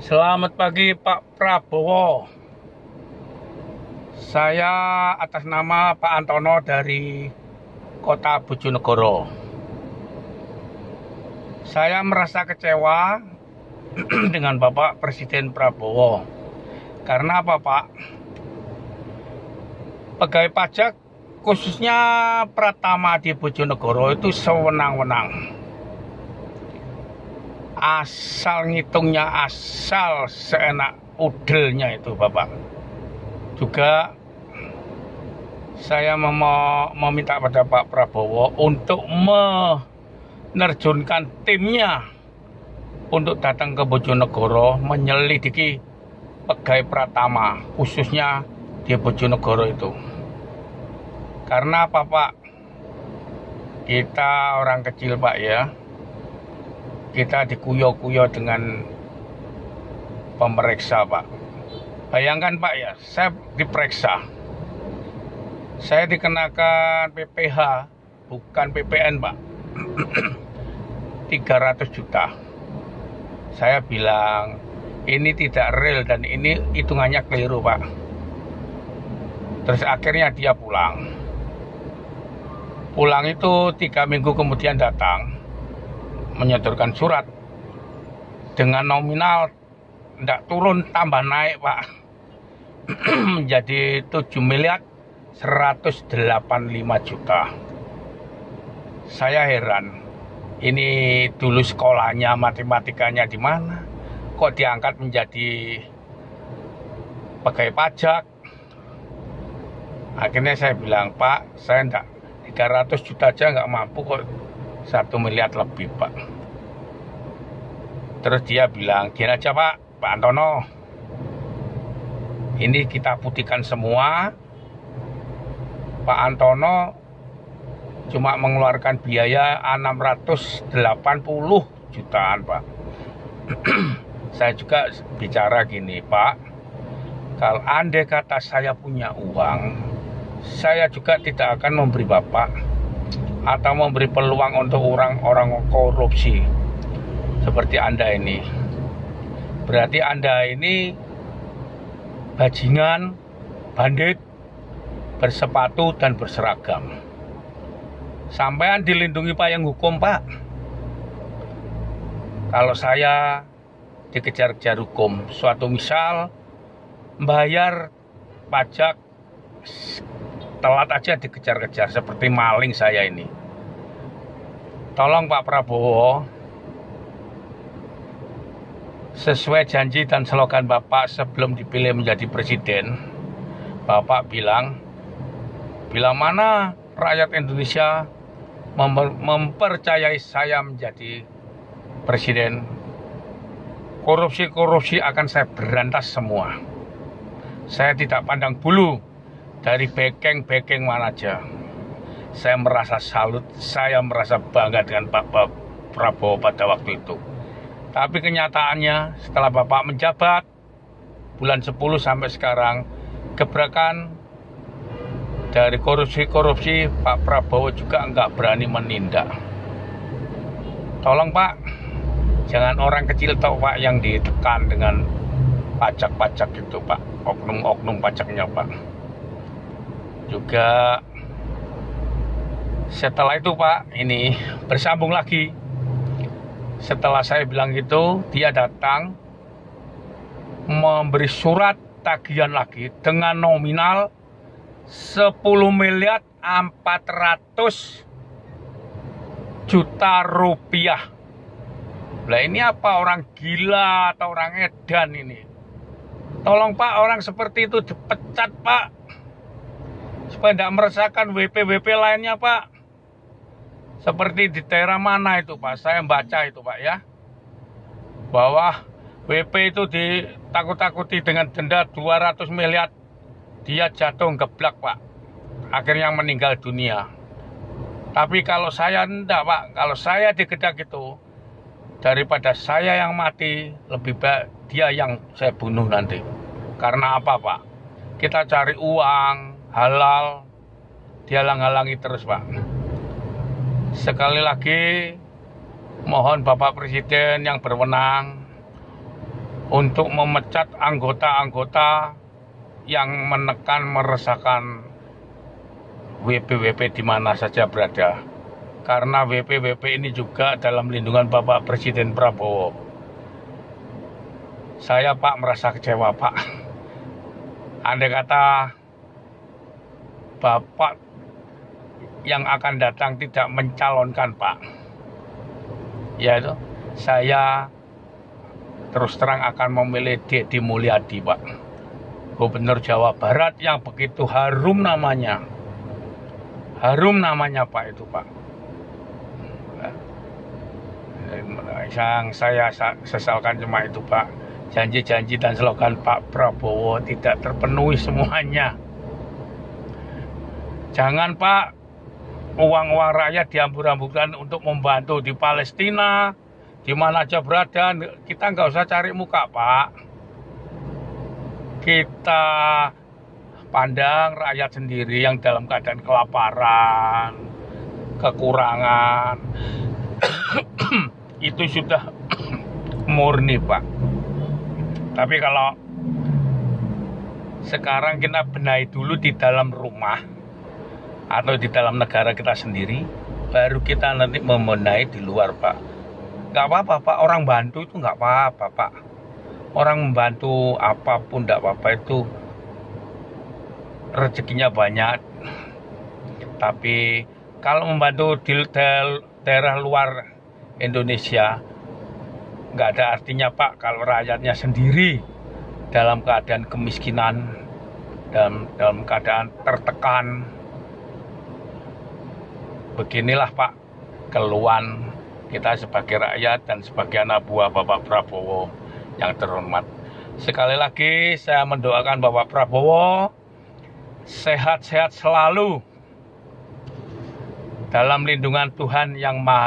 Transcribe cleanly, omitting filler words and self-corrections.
Selamat pagi Pak Prabowo. Saya atas nama Pak Antono dari Kota Bojonegoro. Saya merasa kecewa dengan Bapak Presiden Prabowo. Karena apa, Pak? Pegawai pajak khususnya Pratama di Bojonegoro itu sewenang-wenang. Asal ngitungnya, asal seenak udelnya itu, Bapak. Juga saya meminta pada Pak Prabowo untuk menerjunkan timnya untuk datang ke Bojonegoro menyelidiki pegawai Pratama, khususnya di Bojonegoro itu. Karena apa, Pak? Kita orang kecil, Pak, ya. Kita dikuyo-kuyo dengan pemeriksa, Pak. Bayangkan, Pak, ya, saya diperiksa. Saya dikenakan PPh, bukan PPN, Pak. 300 juta. Saya bilang, ini tidak real dan ini hitungannya keliru, Pak. Terus akhirnya dia pulang. Pulang itu 3 minggu kemudian datang menyodorkan surat dengan nominal tidak turun tambah naik, Pak, menjadi 7.185 juta. Saya heran, ini dulu sekolahnya matematikanya di mana, kok diangkat menjadi pegawai pajak. Akhirnya saya bilang, Pak, saya enggak, 300 juta aja nggak mampu kok 1 miliar lebih, Pak. Terus dia bilang, gini aja, Pak Antono, ini kita putihkan semua. Pak Antono cuma mengeluarkan biaya 680 jutaan, Pak. Saya juga bicara gini, Pak, kalau andai kata saya punya uang, saya juga tidak akan memberi Bapak atau memberi peluang untuk orang-orang korupsi seperti Anda ini. Berarti Anda ini bajingan, bandit, bersepatu dan berseragam. Sampean dilindungi payung hukum, Pak. Kalau saya dikejar-kejar hukum, suatu misal membayar pajak telat aja dikejar-kejar seperti maling saya ini. Tolong Pak Prabowo, sesuai janji dan slogan Bapak sebelum dipilih menjadi presiden, Bapak bilang, bila mana rakyat Indonesia mempercayai saya menjadi presiden, korupsi-korupsi akan saya berantas semua. Saya tidak pandang bulu dari bekeng-bekeng mana aja. Saya merasa salut, saya merasa bangga dengan Pak Prabowo pada waktu itu. Tapi kenyataannya setelah Bapak menjabat bulan 10 sampai sekarang, gebrakan dari korupsi-korupsi Pak Prabowo juga enggak berani menindak. Tolong, Pak, jangan orang kecil toh, Pak, yang ditekan dengan pajak-pajak itu, Pak, oknum-oknum pajaknya, Pak. Juga setelah itu, Pak, ini bersambung lagi. Setelah saya bilang gitu, dia datang memberi surat tagihan lagi dengan nominal 10.400.000.000 rupiah. Lah ini apa, orang gila atau orang edan ini? Tolong, Pak, orang seperti itu dipecat, Pak, supaya tidak meresahkan WP-WP lainnya, Pak. Seperti di daerah mana itu, Pak, saya baca itu, Pak, ya, bahwa WP itu ditakut-takuti dengan denda 200 miliar. Dia jatuh geblak, Pak, akhirnya meninggal dunia. Tapi kalau saya enggak, Pak, kalau saya digedak itu, daripada saya yang mati, lebih baik dia yang saya bunuh nanti. Karena apa, Pak? Kita cari uang halal, dia halang-halangi terus, Pak. Sekali lagi mohon Bapak Presiden yang berwenang untuk memecat anggota-anggota yang menekan, meresahkan WP-WP di mana saja berada. Karena WP-WP ini juga dalam lindungan Bapak Presiden Prabowo. Saya Pak merasa kecewa Pak. Andai kata Bapak yang akan datang tidak mencalonkan Pak, ya itu saya terus terang akan memilih Deddy Mulyadi Pak, Gubernur Jawa Barat yang begitu harum namanya Pak itu Pak. Yang saya sesalkan cuma itu Pak, janji-janji dan slogan Pak Prabowo tidak terpenuhi semuanya. Jangan Pak, uang-uang rakyat diambur-amburkan untuk membantu di Palestina, di mana aja berada. Kita nggak usah cari muka Pak. Kita pandang rakyat sendiri yang dalam keadaan kelaparan, kekurangan. Itu sudah murni Pak. Tapi kalau sekarang kita benahi dulu di dalam rumah atau di dalam negara kita sendiri, baru kita nanti membenahi di luar Pak. Nggak apa-apa Pak, orang bantu itu nggak apa-apa Pak. Orang membantu apapun nggak apa-apa, itu rezekinya banyak. Tapi kalau membantu di daerah luar Indonesia, nggak ada artinya Pak kalau rakyatnya sendiri dalam keadaan kemiskinan, dalam keadaan tertekan. Beginilah Pak keluhan kita sebagai rakyat dan sebagai anak buah Bapak Prabowo yang terhormat. Sekali lagi saya mendoakan Bapak Prabowo sehat-sehat selalu dalam lindungan Tuhan Yang Maha